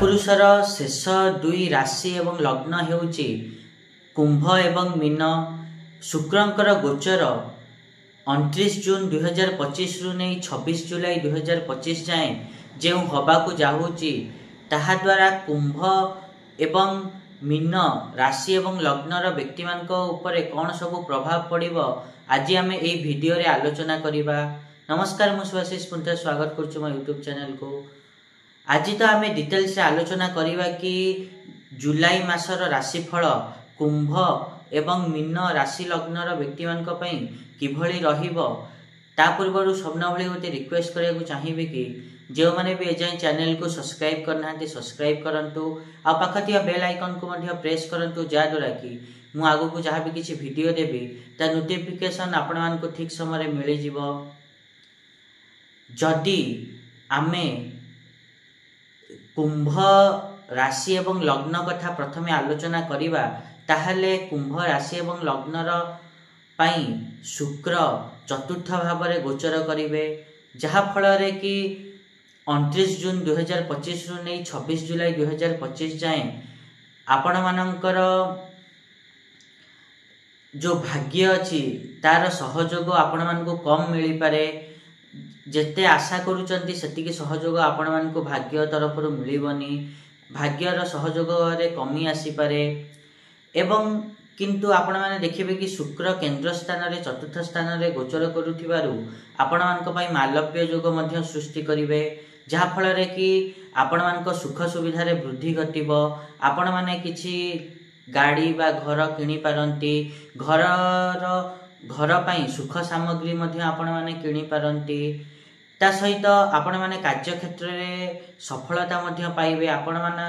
कालपुरुषर शेष दुई राशि एवं लग्न हेउची कुंभ एवं मीन। शुक्रंकर गोचर 29 जून 2025 रु नहीं 26 जुलाई 2025 जाए जो हवाकू जाऊँगी ताहा द्वारा कुंभ एवं मीन राशि एवं लग्नर व्यक्ति मान उपरे कौन सब प्रभाव पड़िबो आज आम यही भिडियो रे आलोचना करिबा। नमस्कार, मुझे सुभाषिष पुनः स्वागत करुछु मो यूट्यूब चैनल को। आज तो आम डिटेल्स से आलोचना करिबा कि जुलाई मासर राशिफल कुंभ एवं मीन राशि लग्नर व्यक्ति मान पई किभଳି रहिबो। ता पूर्व सबना भली गोटे रिक्वेस्ट करिया चाहिए कि जो मैंने भी एजाए चैनल को सब्सक्राइब करना सब्सक्राइब करंतु आ पाखथिया बेल आइकन को मध्य प्रेस करंतु जहाँद्वारा कि मु आगु को जहाँ भी किसी वीडियो देवी ता नोटिफिकेशन आपण मान को ठीक समय मिल जिवो। जदि आमे कुंभ राशि एवं लग्न कथा प्रथमे आलोचना करिबा ताहले कुंभ राशि एवं लग्नर पाई शुक्र चतुर्थ भाव में गोचर करिवे, जहा फल रे कि 29 जून 2025 रु नहीं 26 जुलाई 2025 जाए आपण मानकर जो भाग्य अच्छी तार सहयोग आपण मान को कम मिल पारे। जेते आशा करूचंती सेतिकी सहयोग आपण मान को भाग्य तरफ मिलबनी, भाग्यर सहयोग रे कमी आसी पारे। एवं किंतु आपण माने देखिबे कि शुक्र केंद्र स्थान रे चतुर्थ स्थान रे गोचर करुथिबारु आपण मानक पई मालव्य योग मध्य सृष्टि करिवे, जहा फल रे कि आपण मानक सुख सुविधा रे वृद्धि घटिबो। आपण माने किछि गाड़ी बा घर किनी पारंती, घर पाई सुख सामग्री मध्य आपण माने किनी पारंती। ता सहित आपण माने कार्य क्षेत्र रे सफलता मध्य पाइबे। आपण माने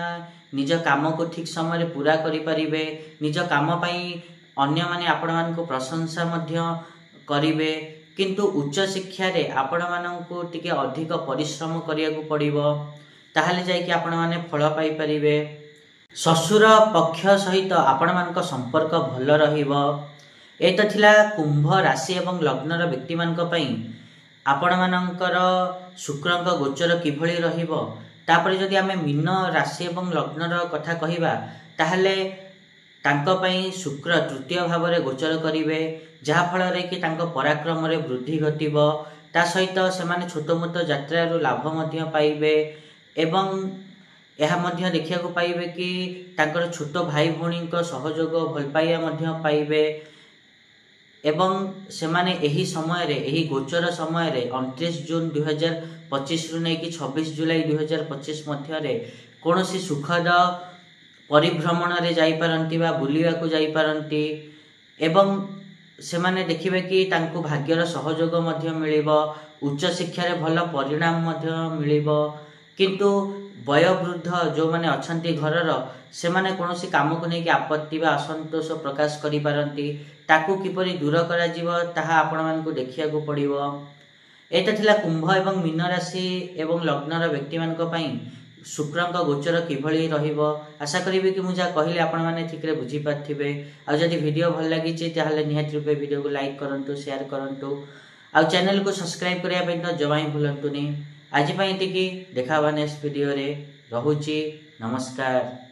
निज काम को ठीक समय पूरा करि परिबे, निज काम पाई अन्य माने आपण मान को प्रशंसा मध्य करिवे। किंतु उच्च शिक्षा रे आपण मान को टिके अधिक परिश्रम करिया को पड़िबो, ताहाले जाय कि आपण माने फल पाई परिबे। ससुर पक्ष सहित आपण मान को संपर्क भल रहिबो। एत थिला कुंभ राशि एवं लग्नर व्यक्ति मान को पई आपण मानकर शुक्रंक गोचर किभଳି रहिबो। तापरे जदि आमे मीन राशि एवं लग्नर कथा कहिबा ताहले तांको पई शुक्र तृतीय भाव में गोचर करिवे, जहा फल रे कि तांको पराक्रम रे वृद्धि घटिबो। ता सहित सेमाने छोट मोट यात्रा रु लाभ मध्य पाइबे। एवं यह मध्य देखिया को पाइबे कि तांकर छोट भाई भौणी को सहयोग भल पाइया मध्य पाइबे। एवं सेमाने एही समय रे एही गोचर समय रे 29 जून 2025 रु नहीं कि 26 जुलाई 2025 मध्य रे कोनोसी सुखद परिभ्रमण रे जाई पारंती बा बुलिया को जाई पारंती। एवं सेमाने देखिबे कि तांको भाग्यर सहयोग मध्य मिलिबो, उच्च शिक्षा रे भल परिणाम मध्य मिलिबो। किंतु वयोवृद्ध जो माने अछंती घरर सेमाने कोनोसी काम को नहीं कि आपत्ति बा असंतोष प्रकाश करि पारंती, ताकू किपरि दूर करा जीवो ताहा आपण मान को देखिया को पड़िबो। एटा थिला कुंभ एवं मीन राशि एवं लग्नर व्यक्ति मान को पई शुक्रंक गोचर किभଳି रहिबो। आशा करिबे कि मुझा कहिले आपण माने ठीक रे बुझी पाथिबे। आ जदि वीडियो भल लागि छि ताहले निहात रूपे वीडियो को लाइक करंतु, शेयर करंतु, आ चैनल को सब्सक्राइब करिया पे तो जमाई भूलंतुनी। आज पई एतिकी, देखा नेक्स्ट वीडियो रे। रहुछि, नमस्कार।